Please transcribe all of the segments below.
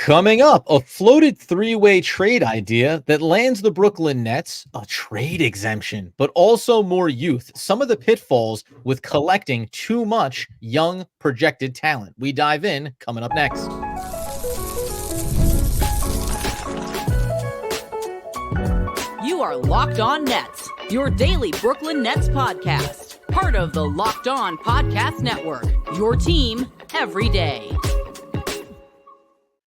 Coming up, a floated three-way trade idea that lands the Brooklyn Nets a trade exemption, but also more youth. Some of the pitfalls with collecting too much young projected talent. We dive in coming up next. You are Locked On Nets, your daily Brooklyn Nets podcast. Part of the Locked On Podcast Network, your team every day.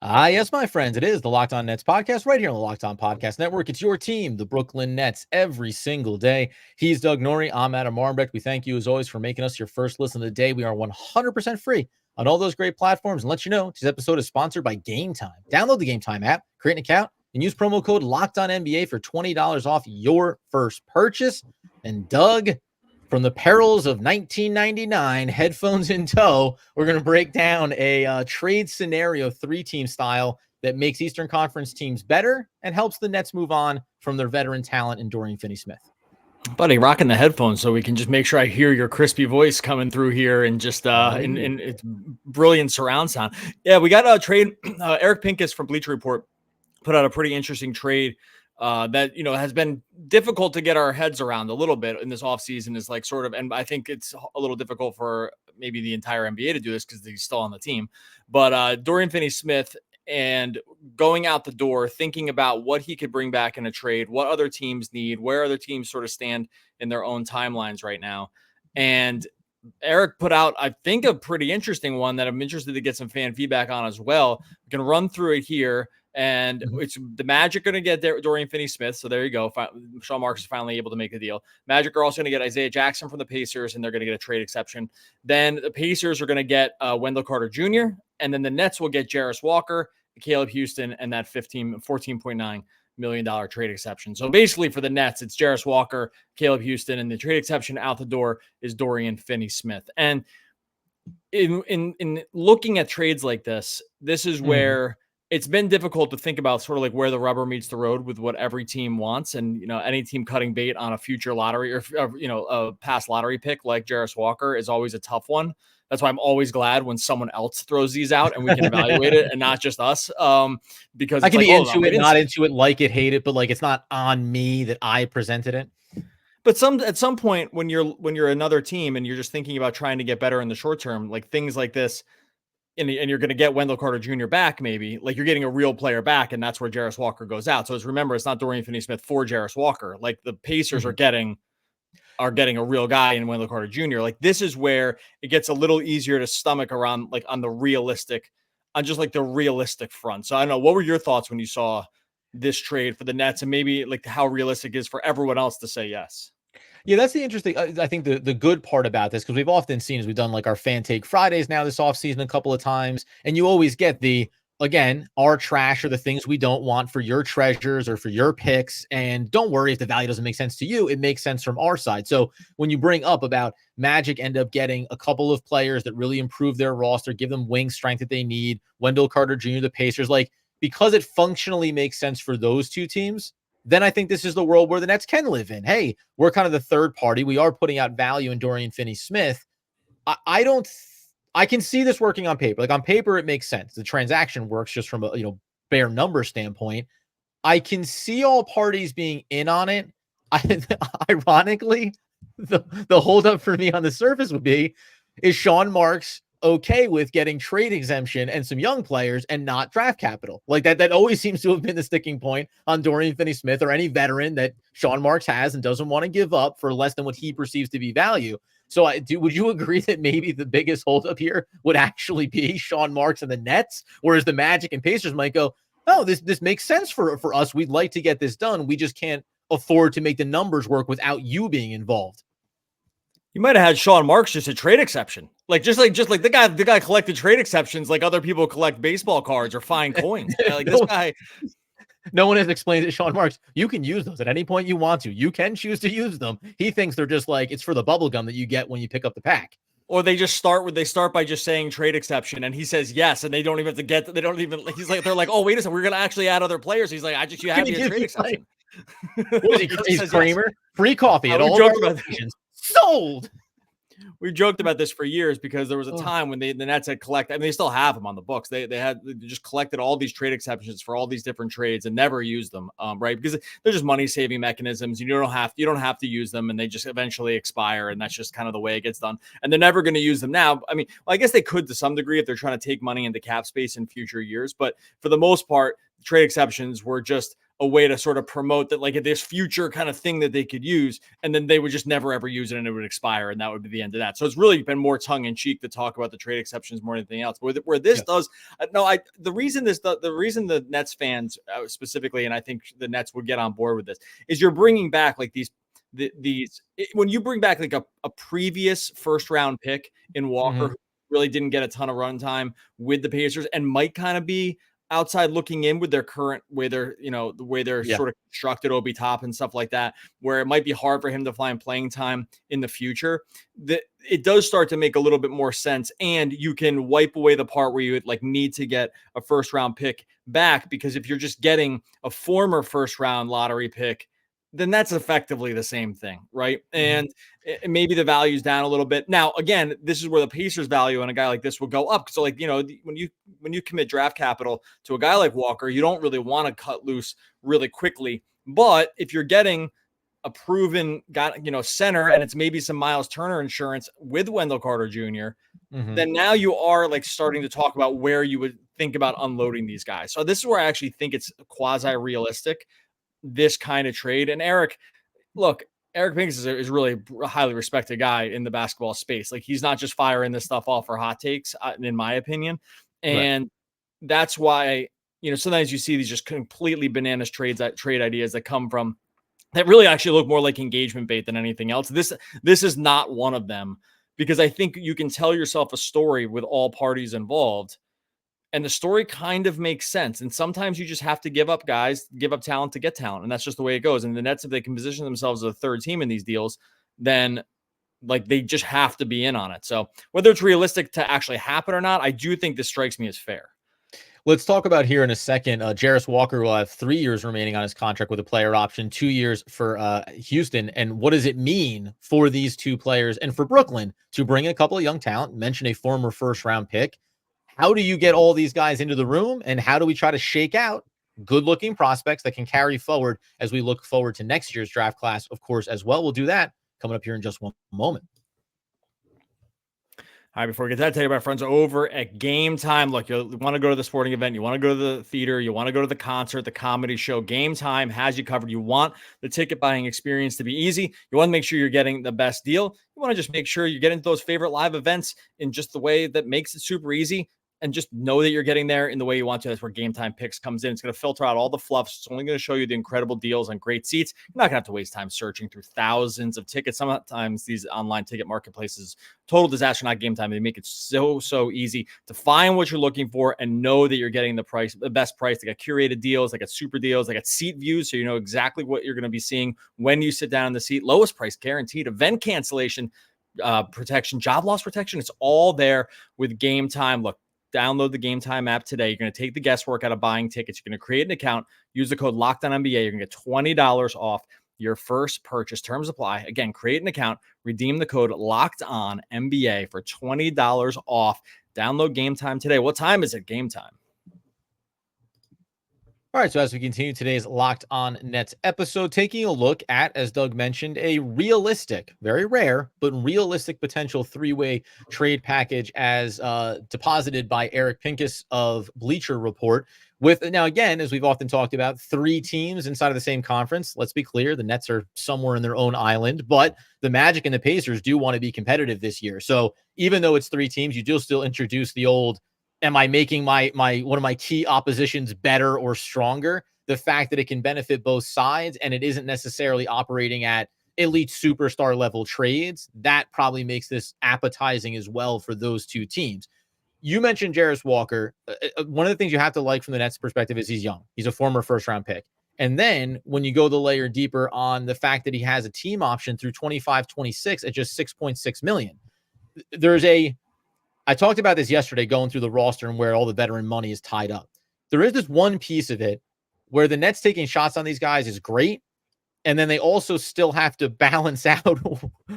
Yes, my friends, it is the Locked On Nets podcast right here on the Locked On Podcast Network. It's your team, the Brooklyn Nets, every single day. He's Doug Norrie. I'm Adam Marmbrecht. We thank you, as always, for making us your first listen of the day. We are 100% free on all those great platforms. And let you know, today's episode is sponsored by Gametime. Download the Gametime app, create an account, and use promo code LOCKEDONNBA for $20 off your first purchase. And Doug, from the perils of 1999, headphones in tow, we're going to break down a trade scenario, three-team style, that makes Eastern Conference teams better and helps the Nets move on from their veteran talent in Dorian Finney-Smith. Buddy, rocking the headphones so we can just make sure I hear your crispy voice coming through here and just in it's brilliant surround sound. Yeah, we got a trade. Eric Pincus from Bleacher Report put out a pretty interesting trade that, has been difficult to get our heads around a little bit in this offseason is like sort of, and I think it's a little difficult for maybe the entire NBA to do this because he's still on the team. But Dorian Finney-Smith and going out the door, thinking about what he could bring back in a trade, what other teams need, where other teams sort of stand in their own timelines right now. And Eric put out, I think, a pretty interesting one that I'm interested to get some fan feedback on as well. We can run through it here. And it's the Magic going to get Dorian Finney-Smith. So there you go. Sean Marks is finally able to make a deal. Magic are also going to get Isaiah Jackson from the Pacers, and they're going to get a trade exception. Then the Pacers are going to get Wendell Carter Jr., and then the Nets will get Jarace Walker, Caleb Houston, and that $14.9 million trade exception. So basically for the Nets, it's Jarace Walker, Caleb Houston, and the trade exception out the door is Dorian Finney-Smith. And in looking at trades like this is where it's been difficult to think about sort of like where the rubber meets the road with what every team wants. And, any team cutting bait on a future lottery or a past lottery pick like Jarace Walker is always a tough one. That's why I'm always glad when someone else throws these out and we can evaluate it and not just us. Because I can be into it, not into it, like it, hate it, but like, it's not on me that I presented it. But at some point when you're another team and you're just thinking about trying to get better in the short term, like things like this, and you're going to get Wendell Carter Jr. back, maybe like you're getting a real player back. And that's where Jarace Walker goes out. So remember, it's not Dorian Finney-Smith for Jarace Walker. Like the Pacers are getting a real guy in Wendell Carter Jr. Like this is where it gets a little easier to stomach around, like on the realistic front. So I don't know, what were your thoughts when you saw this trade for the Nets and maybe like how realistic it is for everyone else to say yes? Yeah, that's the interesting. I think the good part about this, because we've often seen as we've done like our fan take Fridays now this offseason a couple of times, and you always get our trash are the things we don't want for your treasures or for your picks. And don't worry if the value doesn't make sense to you, it makes sense from our side. So when you bring up about Magic end up getting a couple of players that really improve their roster, give them wing strength that they need, Wendell Carter Jr., the Pacers, like because it functionally makes sense for those two teams, then I think this is the world where the Nets can live in. Hey, we're kind of the third party. We are putting out value in Dorian Finney-Smith. I can see this working on paper. Like on paper, it makes sense. The transaction works just from a bare number standpoint. I can see all parties being in on it. Ironically, the holdup for me on the surface would be, is Sean Marks okay with getting trade exemption and some young players and not draft capital? Like that always seems to have been the sticking point on Dorian Finney-Smith or any veteran that Sean Marks has and doesn't want to give up for less than what he perceives to be value. So would you agree that maybe the biggest holdup here would actually be Sean Marks and the Nets, whereas the Magic and Pacers might go, oh, this makes sense for us. We'd like to get this done. We just can't afford to make the numbers work without you being involved. You might have had Sean Marks just a trade exception. Like the guy collected trade exceptions like other people collect baseball cards or fine coins. Like this guy. No one has explained to Sean Marks, you can use those at any point you want to. You can choose to use them. He thinks they're just like, it's for the bubble gum that you get when you pick up the pack. Or they start by just saying trade exception, and he says yes, and they don't even have to they're like, oh, wait a second, we're going to actually add other players. He's like, you have a trade exception. What is he, Kramer? Yes. Free coffee at all of our locations. Sold. We joked about this for years because there was a time when the Nets had collected, I mean, they still have them on the books. They just collected all these trade exceptions for all these different trades and never used them, right? Because they're just money saving mechanisms. You don't have to use them, and they just eventually expire, and that's just kind of the way it gets done. And they're never going to use them now. I mean, well, I guess they could to some degree if they're trying to take money into cap space in future years, but for the most part, trade exceptions were just a way to sort of promote that, like, this future kind of thing that they could use, and then they would just never ever use it and it would expire, and that would be the end of that. So it's really been more tongue in cheek to talk about the trade exceptions more than anything else. But where this does, the reason the Nets fans specifically, and I think the Nets would get on board with this, is you're bringing back like when you bring back like a previous first round pick in Walker, who really didn't get a ton of run time with the Pacers and might kind of be outside looking in with their current way they're, the way they're sort of constructed, Obi Top and stuff like that, where it might be hard for him to find playing time in the future, that it does start to make a little bit more sense. And you can wipe away the part where you would like need to get a first round pick back, because if you're just getting a former first round lottery pick, then that's effectively the same thing, right? And maybe the value's down a little bit. Now, again, this is where the Pacers value on a guy like this will go up. So, like, when you commit draft capital to a guy like Walker, you don't really want to cut loose really quickly. But if you're getting a proven guy, center, and it's maybe some Miles Turner insurance with Wendell Carter Jr., then now you are like starting to talk about where you would think about unloading these guys. So this is where I actually think it's quasi-realistic, this kind of trade. And Eric Pincus is really a highly respected guy in the basketball space. Like, he's not just firing this stuff off for hot takes, in my opinion. And that's why, sometimes you see these just completely bananas trade ideas that come from, that really actually look more like engagement bait than anything else. This is not one of them, because I think you can tell yourself a story with all parties involved, and the story kind of makes sense. And sometimes you just have to give up talent to get talent. And that's just the way it goes. And the Nets, if they can position themselves as a third team in these deals, then like they just have to be in on it. So whether it's realistic to actually happen or not, I do think this strikes me as fair. Let's talk about here in a second. Jarace Walker will have 3 years remaining on his contract with a player option, 2 years for Houston. And what does it mean for these two players and for Brooklyn to bring in a couple of young talent, mention a former first round pick? How do you get all these guys into the room, and how do we try to shake out good-looking prospects that can carry forward as we look forward to next year's draft class, of course, as well? We'll do that coming up here in just one moment. All right, before we get to that, tell you about our friends over at Gametime. Look, you want to go to the sporting event, you want to go to the theater, you want to go to the concert, the comedy show. Gametime has you covered. You want the ticket buying experience to be easy. You want to make sure you're getting the best deal. You want to just make sure you get into those favorite live events in just the way that makes it super easy. And just know that you're getting there in the way you want to. That's where Gametime Picks comes in. It's going to filter out all the fluffs. It's only going to show you the incredible deals on great seats. You're not going to have to waste time searching through thousands of tickets. Sometimes these online ticket marketplaces, total disaster, not Gametime. They make it so easy to find what you're looking for and know that you're getting the best price. They got curated deals. They got super deals. They got seat views, so you know exactly what you're going to be seeing when you sit down in the seat. Lowest price guaranteed. Event cancellation protection, job loss protection. It's all there with Gametime. Look, download the Gametime app today. You're going to take the guesswork out of buying tickets. You're going to create an account, use the code LOCKEDONNBA. You're going to get $20 off your first purchase. Terms apply. Again, create an account, redeem the code LOCKEDONNBA for $20 off. Download Gametime today. What time is it? Gametime. All right, so as we continue today's Locked On Nets episode, taking a look at, as Doug mentioned, a realistic, very rare, but realistic potential three-way trade package as deposited by Eric Pincus of Bleacher Report. With, now again, as we've often talked about, 3 teams inside of the same conference. Let's be clear, the Nets are somewhere in their own island, but the Magic and the Pacers do want to be competitive this year. So even though it's 3 teams, you do still introduce the old, am I making my one of my key oppositions better or stronger? The fact that it can benefit both sides and it isn't necessarily operating at elite superstar level trades, that probably makes this appetizing as well for those 2 teams. You mentioned Jarace Walker. One of the things you have to like from the Nets perspective is he's young. He's a former first round pick. And then when you go the layer deeper on the fact that he has a team option through 25-26 at just $6.6 million, I talked about this yesterday going through the roster and where all the veteran money is tied up. There is this one piece of it where the Nets taking shots on these guys is great, And then they also still have to balance out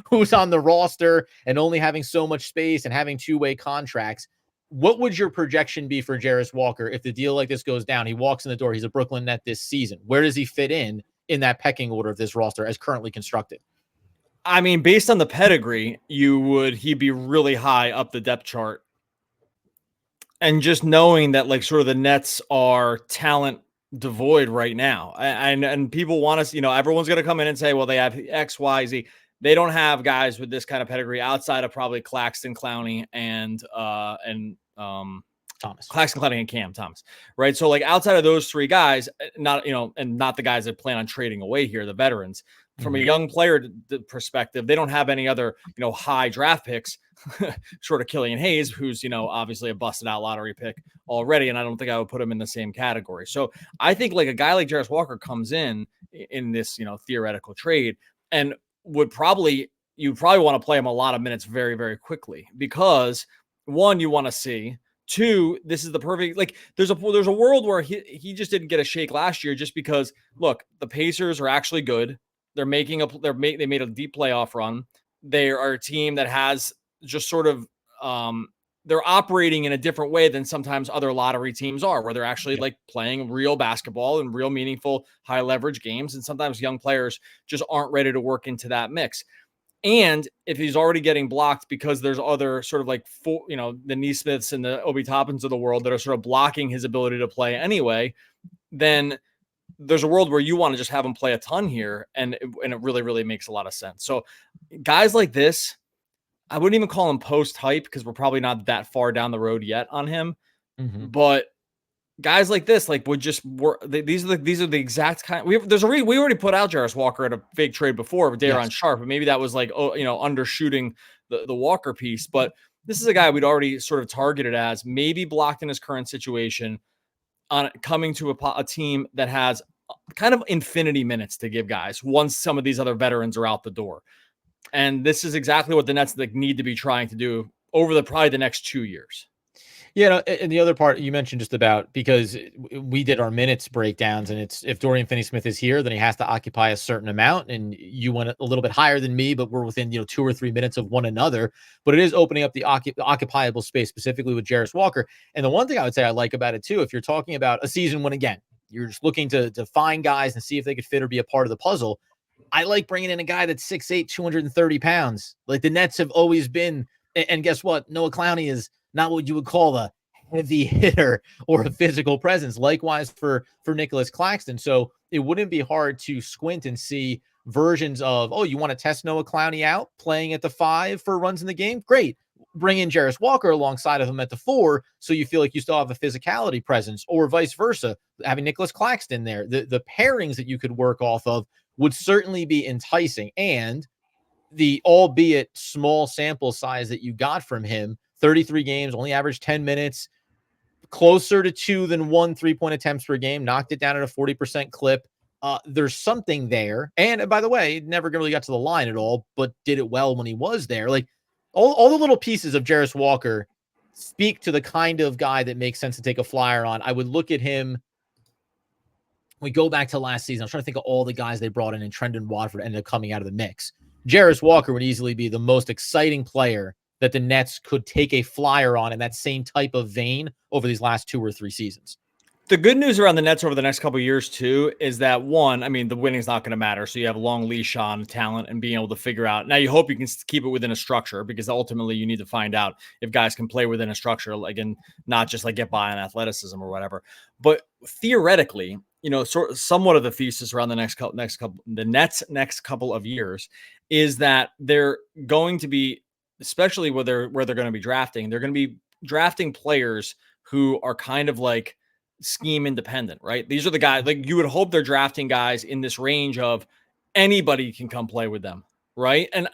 who's on the roster and only having so much space and having two-way contracts. What would your projection be for Jarace Walker if the deal like this goes down? He walks in the door. He's a Brooklyn Net this season. Where does he fit in that pecking order of this roster as currently constructed? I mean, based on the pedigree, he'd be really high up the depth chart. And just knowing that, like, sort of the Nets are talent devoid right now, and people want us, everyone's going to come in and say, well, they have X, Y, Z. They don't have guys with this kind of pedigree outside of probably Claxton, Clowney, and Thomas. Claxton, Clowney, and Cam Thomas, right? So, like, outside of those three guys, and not the guys that plan on trading away here, the veterans. From a young player perspective, they don't have any other, high draft picks, short of Killian Hayes, who's, obviously a busted out lottery pick already. And I don't think I would put him in the same category. So I think like a guy like Jarace Walker comes in this, theoretical trade and you probably want to play him a lot of minutes very, very quickly because one, you want to see. Two, this is the perfect, like there's a world where he just didn't get a shake last year just because, look, the Pacers are actually good. They made a deep playoff run. They are a team that has just sort of they're operating in a different way than sometimes other lottery teams are, where they're actually like playing real basketball and real meaningful high leverage games. And sometimes young players just aren't ready to work into that mix. And if he's already getting blocked because there's other sort of like, the Nesmiths and the Obi Toppins of the world that are sort of blocking his ability to play anyway, then there's a world where you want to just have him play a ton here. And it really, really makes a lot of sense. So guys like this, I wouldn't even call him post hype because we're probably not that far down the road yet on him. Mm-hmm. But guys like this, like would just work. These are the exact kind. We already put out Jarace Walker at a fake trade before with Daron Sharp, but maybe that was like, undershooting the Walker piece. But this is a guy we'd already sort of targeted as maybe blocked in his current situation on coming to a team that has kind of infinity minutes to give guys once some of these other veterans are out the door. And this is exactly what the Nets need to be trying to do over probably the next 2 years. Yeah, and the other part you mentioned just about, because we did our minutes breakdowns, and it's if Dorian Finney-Smith is here, then he has to occupy a certain amount, and you went a little bit higher than me, but we're within 2 or 3 minutes of one another. But it is opening up the occupiable space, specifically with Jarace Walker. And the one thing I would say I like about it too, if you're talking about a season when, again, you're just looking to find guys and see if they could fit or be a part of the puzzle, I like bringing in a guy that's 6'8", 230 pounds. Like the Nets have always been, and guess what? Noah Clowney is not what you would call a heavy hitter or a physical presence. Likewise for Nicholas Claxton. So it wouldn't be hard to squint and see versions of, you want to test Noah Clowney out playing at the 5 for runs in the game? Great. Bring in Jarace Walker alongside of him at the 4, so you feel like you still have a physicality presence, or vice versa, having Nicholas Claxton there. The pairings that you could work off of would certainly be enticing. And the albeit small sample size that you got from him, 33 games, only averaged 10 minutes, closer to 2 than 1 3-point attempts per game, knocked it down at a 40% clip. There's something there. And by the way, never really got to the line at all, but did it well when he was there. Like all the little pieces of Jarace Walker speak to the kind of guy that makes sense to take a flyer on. I would look at him. We go back to last season. I'm trying to think of all the guys they brought in, and Trendon Watford ended up coming out of the mix. Jarace Walker would easily be the most exciting player that the Nets could take a flyer on in that same type of vein over these last 2 or 3 seasons. The good news around the Nets over the next couple of years, too, is that one, I mean, the winning's not going to matter. So you have a long leash on talent and being able to figure out. Now, you hope you can keep it within a structure, because ultimately you need to find out if guys can play within a structure, like, and not just like get by on athleticism or whatever. But theoretically, somewhat of the thesis around the Nets next couple of years is that they're going to be, especially where they're going to be drafting, they're going to be drafting players who are kind of like scheme independent, right? These are the guys, like, you would hope they're drafting guys in this range of anybody can come play with them, right? And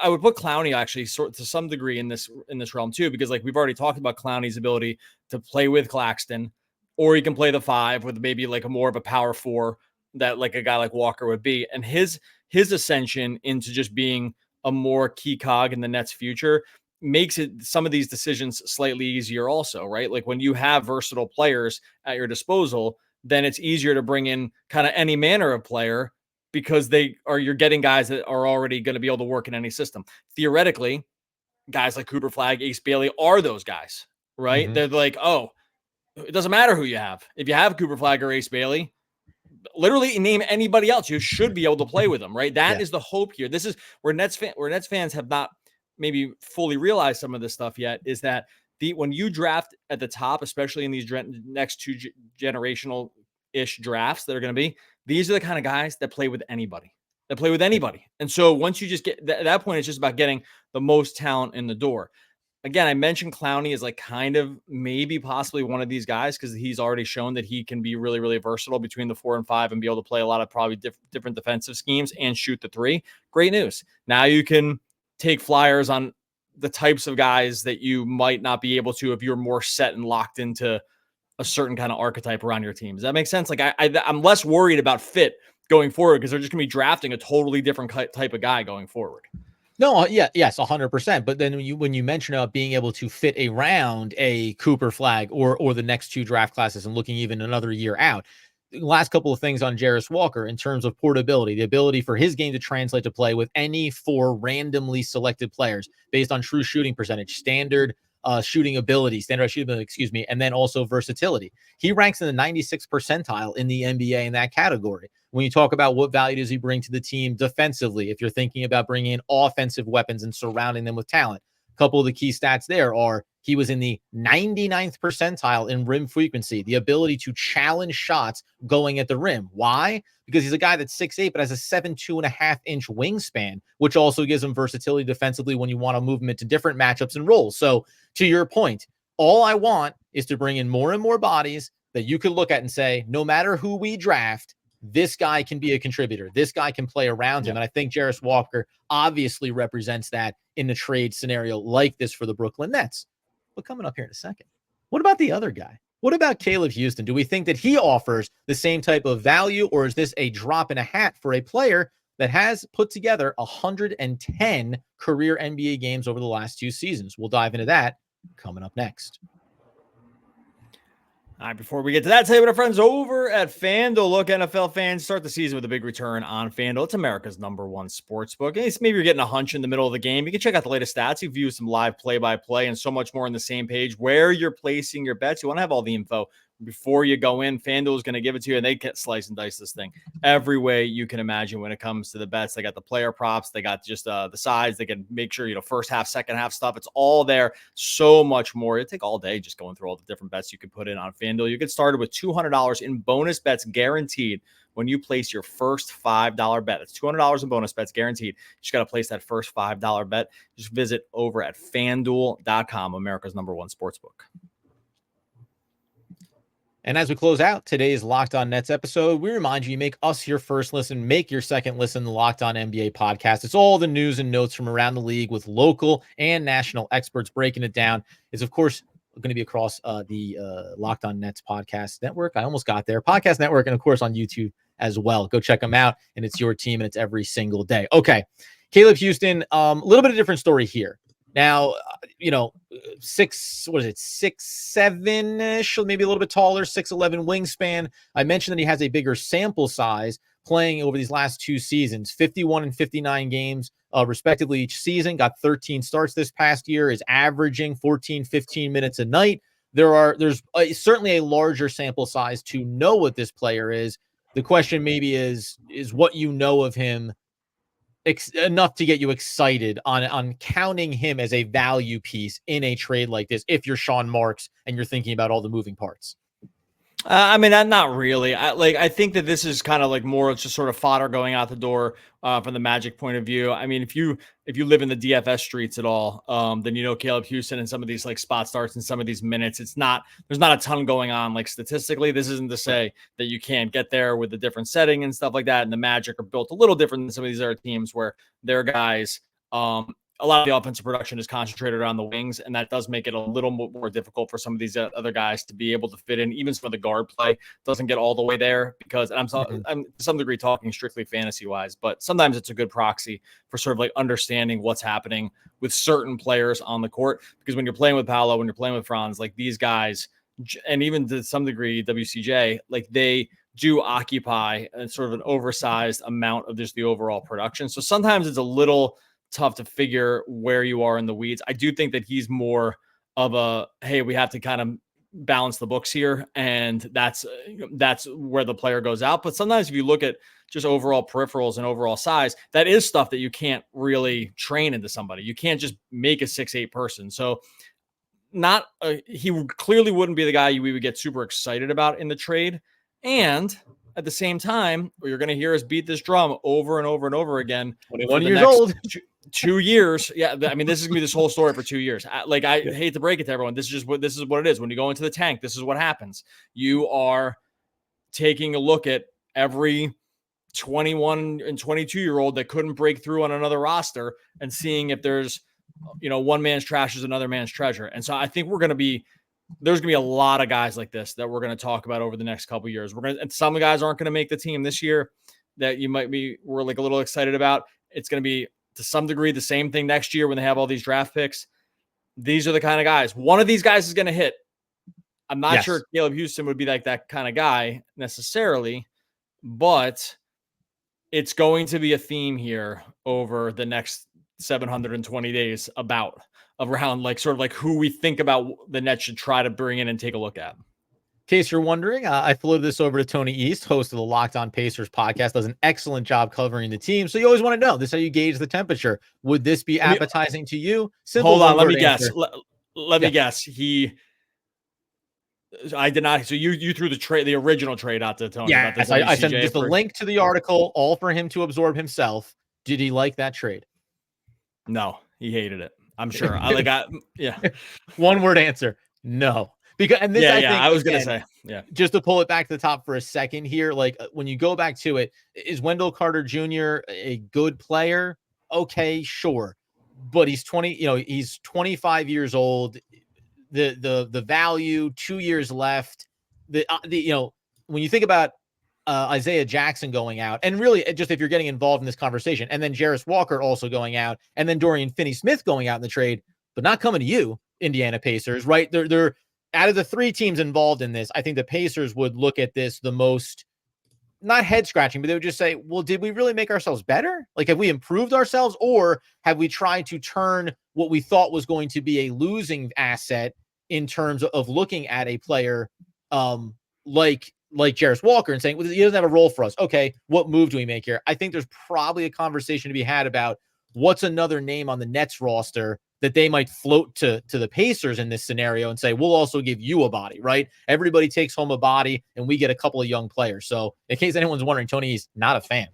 I would put Clowney actually to some degree in this realm too, because like we've already talked about Clowney's ability to play with Claxton, or he can play the 5 with maybe like a more of a power 4 that like a guy like Walker would be. And his ascension into just being a more key cog in the Nets' future makes it some of these decisions slightly easier also, right? Like when you have versatile players at your disposal, then it's easier to bring in kind of any manner of player because you're getting guys that are already going to be able to work in any system. Theoretically, guys like Cooper Flagg, Ace Bailey are those guys, right? They're like, oh, it doesn't matter who you have. If you have Cooper Flagg or Ace Bailey, literally name anybody else. You should be able to play with them, right? That is the hope here. This is where Nets fans have not maybe fully realized some of this stuff yet, is that when you draft at the top, especially in these next two generational-ish drafts that are going to be, these are the kind of guys that play with anybody. And so once you just get at that point, it's just about getting the most talent in the door. Again, I mentioned Clowney is like kind of maybe possibly one of these guys because he's already shown that he can be really, really versatile between the 4 and 5 and be able to play a lot of probably different defensive schemes and shoot the 3. Great news. Now you can take flyers on the types of guys that you might not be able to if you're more set and locked into a certain kind of archetype around your team. Does that make sense? Like I'm less worried about fit going forward because they're just going to be drafting a totally different type of guy going forward. No, yes, 100%. But then when you mention about being able to fit around a Cooper Flagg or the next 2 draft classes and looking even another year out, the last couple of things on Jarace Walker in terms of portability, the ability for his game to translate to play with any 4 randomly selected players based on true shooting percentage, standard shooting ability, and then also versatility. He ranks in the 96th percentile in the NBA in that category. When you talk about what value does he bring to the team defensively, if you're thinking about bringing in offensive weapons and surrounding them with talent, a couple of the key stats there are he was in the 99th percentile in rim frequency, the ability to challenge shots going at the rim. Why? Because he's a guy that's 6'8", but has a 7'2.5" wingspan, which also gives him versatility defensively when you want to move him into different matchups and roles. So to your point, all I want is to bring in more and more bodies that you could look at and say, no matter who we draft, this guy can be a contributor. This guy can play around him. And I think Jarace Walker obviously represents that in the trade scenario like this for the Brooklyn Nets. But coming up here in a second, what about the other guy? What about Caleb Houston? Do we think that he offers the same type of value, or is this a drop in a hat for a player that has put together 110 career NBA games over the last 2 seasons? We'll dive into that coming up next. All right, before we get to that, tell you what our friends over at FanDuel. Look, NFL fans, start the season with a big return on FanDuel. It's America's #1 sportsbook. Maybe you're getting a hunch in the middle of the game. You can check out the latest stats. You view some live play-by-play and so much more on the same page. Where you're placing your bets, you want to have all the info before you go in. FanDuel is going to give it to you, and they can slice and dice this thing every way you can imagine when it comes to the bets. They got the player props. They got just the sides. They can make sure, first half, second half stuff. It's all there. So much more. It'd take all day just going through all the different bets you can put in on FanDuel. You get started with $200 in bonus bets guaranteed when you place your first $5 bet. That's $200 in bonus bets guaranteed. You just got to place that first $5 bet. Just visit over at FanDuel.com, America's #1 sportsbook. And as we close out today's Locked On Nets episode, we remind you make us your first listen, make your second listen, the Locked On NBA podcast. It's all the news and notes from around the league with local and national experts breaking it down. It's, of course, going to be across the Locked On Nets podcast network. I almost got there. Podcast network, and, of course, on YouTube as well. Go check them out, and it's your team, and it's every single day. Okay, Caleb Houston, a little bit of a different story here. Now, 6'7"-ish, maybe a little bit taller, 6'11" wingspan. I mentioned that he has a bigger sample size playing over these last 2 seasons, 51 and 59 games, respectively, each season. Got 13 starts this past year, is averaging 14, 15 minutes a night. There's certainly a larger sample size to know what this player is. The question maybe is what you know of him enough to get you excited on counting him as a value piece in a trade like this if you're Sean Marks and you're thinking about all the moving parts? Not really. I think that this is kind of like more just sort of fodder going out the door from the Magic point of view. I mean, if you live in the DFS streets at all, then Caleb Houston and some of these like spot starts and some of these minutes. There's not a ton going on like statistically. This isn't to say that you can't get there with the different setting and stuff like that. And the Magic are built a little different than some of these other teams where their guys. A lot of the offensive production is concentrated on the wings, and that does make it a little more difficult for some of these other guys to be able to fit in. Even some of the guard play doesn't get all the way there because I'm to some degree talking strictly fantasy-wise, but sometimes it's a good proxy for sort of like understanding what's happening with certain players on the court. Because when you're playing with Paolo, when you're playing with Franz, like these guys, and even to some degree WCJ, like they do occupy a sort of an oversized amount of just the overall production. So sometimes it's a little tough to figure where you are in the weeds. I do think that he's more of a, hey, we have to kind of balance the books here, and that's where the player goes out. But sometimes if you look at just overall peripherals and overall size, that is stuff that you can't really train into somebody. You can't just make a 6'8" person. So he clearly wouldn't be the guy we would get super excited about in the trade. And at the same time, you're going to hear us beat this drum over and over and over again. 21 years old. 2 years. Yeah. I mean, this is going to be this whole story for 2 years. I hate to break it to everyone. This is what it is. When you go into the tank, this is what happens. You are taking a look at every 21 and 22-year-old that couldn't break through on another roster and seeing if there's, one man's trash is another man's treasure. And so I think there's going to be a lot of guys like this that we're going to talk about over the next couple of years. And some guys aren't going to make the team this year that we're like a little excited about. It's going to be to some degree the same thing next year when they have all these draft picks. These are the kind of guys. One of these guys is going to hit. I'm not sure Caleb Houston would be like that kind of guy necessarily, but it's going to be a theme here over the next 720 days around like sort of like who we think about the Nets should try to bring in and take a look at. In case you're wondering, I floated this over to Tony East, host of the Locked On Pacers podcast, does an excellent job covering the team. So you always want to know, this is how you gauge the temperature. Would this be appetizing to you? Simple. Hold on, let me guess. Let me guess. I did not. So you threw the original trade out to Tony. Yeah, I sent just a link to the article, all for him to absorb himself. Did he like that trade? No, he hated it. I'm sure. One word answer. No. Because and this, I was going to say, just to pull it back to the top for a second here, like when you go back to it, is Wendell Carter Jr. a good player? Okay, sure. But he's 25 years old. The value, 2 years left. When you think about Isaiah Jackson going out, and really just if you're getting involved in this conversation, and then Jarace Walker also going out, and then Dorian Finney-Smith going out in the trade, but not coming to you, Indiana Pacers, right? They're out of the three teams involved in this, I think the Pacers would look at this the most, not head scratching, but they would just say, well, did we really make ourselves better? Like, have we improved ourselves, or have we tried to turn what we thought was going to be a losing asset in terms of looking at a player like Jarace Walker and saying, well, he doesn't have a role for us. Okay, what move do we make here? I think there's probably a conversation to be had about what's another name on the Nets roster that they might float to the Pacers in this scenario and say, we'll also give you a body, right? Everybody takes home a body and we get a couple of young players. So in case anyone's wondering, Tony's not a fan.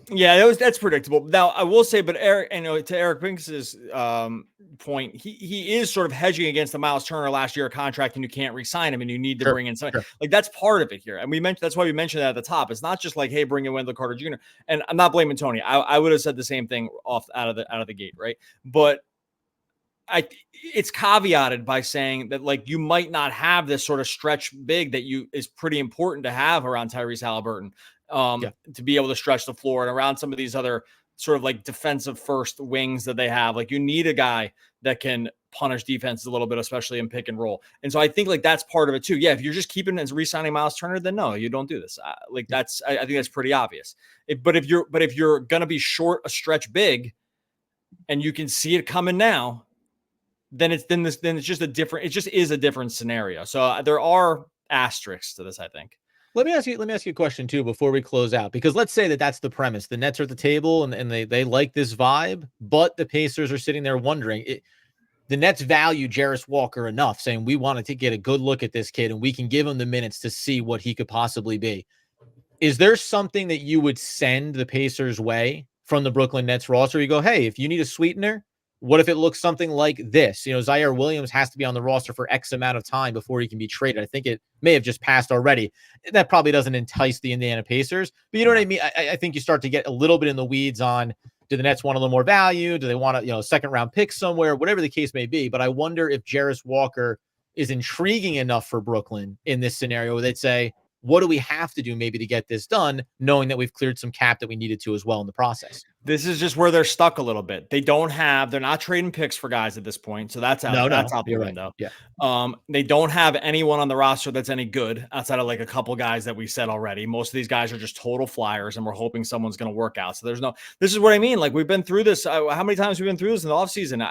Yeah, that's predictable. Now, I will say, but to Eric Pinks's point, he is sort of hedging against the Miles Turner last year contract, and you can't re-sign him, and you need to bring in somebody. Like, that's part of it here. And that's why we mentioned that at the top. It's not just like, hey, bring in Wendell Carter Jr. And I'm not blaming Tony. I would have said the same thing out of the gate, right? But it's caveated by saying that, like, you might not have this sort of stretch big that is pretty important to have around Tyrese Halliburton. To be able to stretch the floor and around some of these other sort of like defensive first wings that they have. Like, you need a guy that can punish defenses a little bit, especially in pick and roll. And so I think like that's part of it too. Yeah. If you're just keeping and re-signing Miles Turner, then no, you don't do this. I think that's pretty obvious. But if you're going to be short a stretch big and you can see it coming now, then it's just a different scenario. So there are asterisks to this, I think. Let me ask you a question too before we close out, because let's say that's the premise. The Nets are at the table and they like this vibe, but the Pacers are sitting there wondering, the Nets value Jarace Walker enough, saying we wanted to get a good look at this kid and we can give him the minutes to see what he could possibly be. Is there something that you would send the Pacers' way from the Brooklyn Nets roster? You go, hey, if you need a sweetener, what if it looks something like this? Zaire Williams has to be on the roster for X amount of time before he can be traded. I think it may have just passed already. That probably doesn't entice the Indiana Pacers. But you know what I mean? I think you start to get a little bit in the weeds on, do the Nets want a little more value? Do they want a second round pick somewhere? Whatever the case may be. But I wonder if Jarace Walker is intriguing enough for Brooklyn in this scenario where they'd say, what do we have to do maybe to get this done, knowing that we've cleared some cap that we needed to as well in the process? This is just where they're stuck a little bit. They're not trading picks for guys at this point. So that's out. That's out the window. Right. Yeah. They don't have anyone on the roster that's any good outside of like a couple guys that we said already. Most of these guys are just total flyers, and we're hoping someone's going to work out. So this is what I mean. Like, we've been through this. How many times we've been through this in the offseason?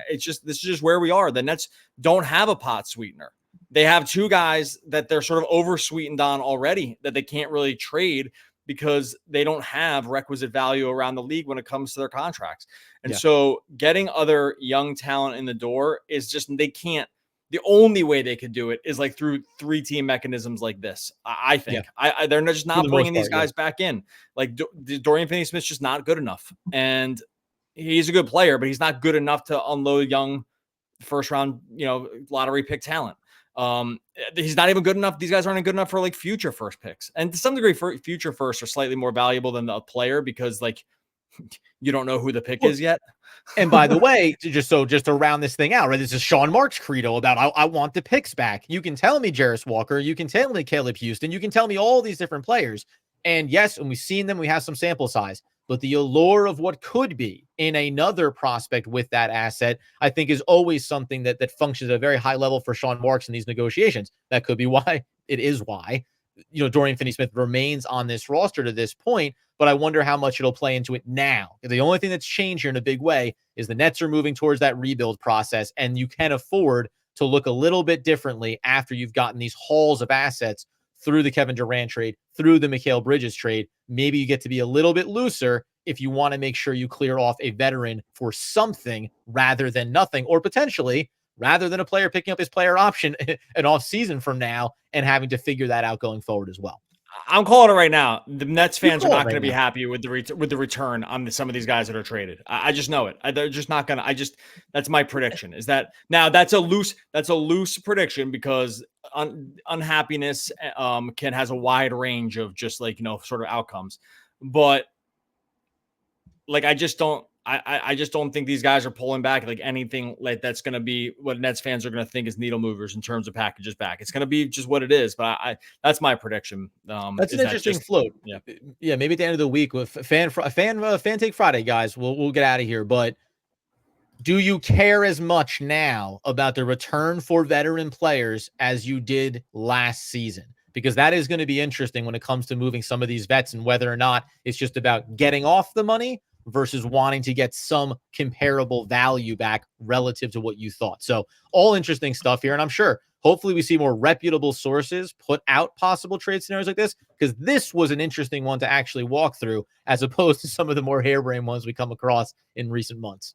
This is just where we are. The Nets don't have a pot sweetener. They have two guys that they're sort of over sweetened on already that they can't really trade because they don't have requisite value around the league when it comes to their contracts. And so getting other young talent in the door is just, they can't. The only way they could do it is like through 3-team mechanisms like this. I think they're just not bringing these guys back in. Like Dorian Finney-Smith's just not good enough. And he's a good player, but he's not good enough to unload young first round, lottery pick talent. He's not even good enough. These guys aren't good enough for like future first picks. And to some degree, future firsts are slightly more valuable than the player because like you don't know who the pick is yet. And by the way, just to round this thing out, right? This is Sean Marks' credo about I want the picks back. You can tell me Jarace Walker, you can tell me Caleb Houston, you can tell me all these different players. And yes, when we've seen them, we have some sample size. But the allure of what could be in another prospect with that asset, I think, is always something that functions at a very high level for Sean Marks in these negotiations. That could be why Dorian Finney-Smith remains on this roster to this point. But I wonder how much it'll play into it now. The only thing that's changed here in a big way is the Nets are moving towards that rebuild process, and you can afford to look a little bit differently after you've gotten these hauls of assets through the Kevin Durant trade, through the Mikal Bridges trade. Maybe you get to be a little bit looser if you want to make sure you clear off a veteran for something rather than nothing, or potentially rather than a player picking up his player option an off season from now and having to figure that out going forward as well. I'm calling it right now. The Nets fans are not going to be happy with the return on some of these guys that are traded. I just know it. They're just not going to. That's my prediction. Is that now? That's a loose prediction because unhappiness has a wide range of just like sort of outcomes. But like I just don't think these guys are pulling back like anything like that's going to be what Nets fans are going to think is needle movers in terms of packages back. It's going to be just what it is. But that's my prediction. That's an interesting float. Yeah. Maybe at the end of the week with fan take Friday, guys, we'll get out of here. But do you care as much now about the return for veteran players as you did last season? Because that is going to be interesting when it comes to moving some of these vets and whether or not it's just about getting off the money versus wanting to get some comparable value back relative to what you thought. So all interesting stuff here. And I'm sure hopefully we see more reputable sources put out possible trade scenarios like this, because this was an interesting one to actually walk through as opposed to some of the more harebrained ones we come across in recent months.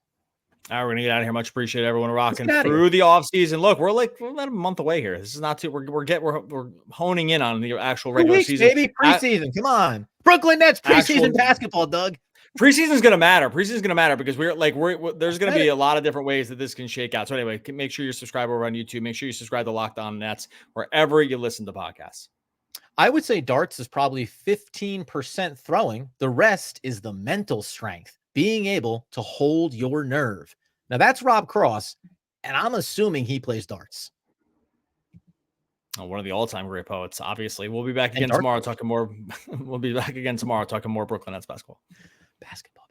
All right, we're gonna get out of here. Much appreciate everyone rocking through the offseason. Look, we're about a month away here. This is not too. We're honing in on the actual regular season. Maybe preseason. Come on, Brooklyn Nets preseason basketball, Doug. Preseason's gonna matter. Preseason's gonna matter because there's gonna be a lot of different ways that this can shake out. So anyway, make sure you subscribe over on YouTube. Make sure you subscribe to Locked On Nets wherever you listen to podcasts. I would say darts is probably 15% throwing. The rest is the mental strength, being able to hold your nerve. Now that's Rob Cross, and I'm assuming he plays darts. One of the all-time great poets, obviously. We'll be back again tomorrow talking more. We'll be back again tomorrow talking more Brooklyn Nets basketball. Basketball.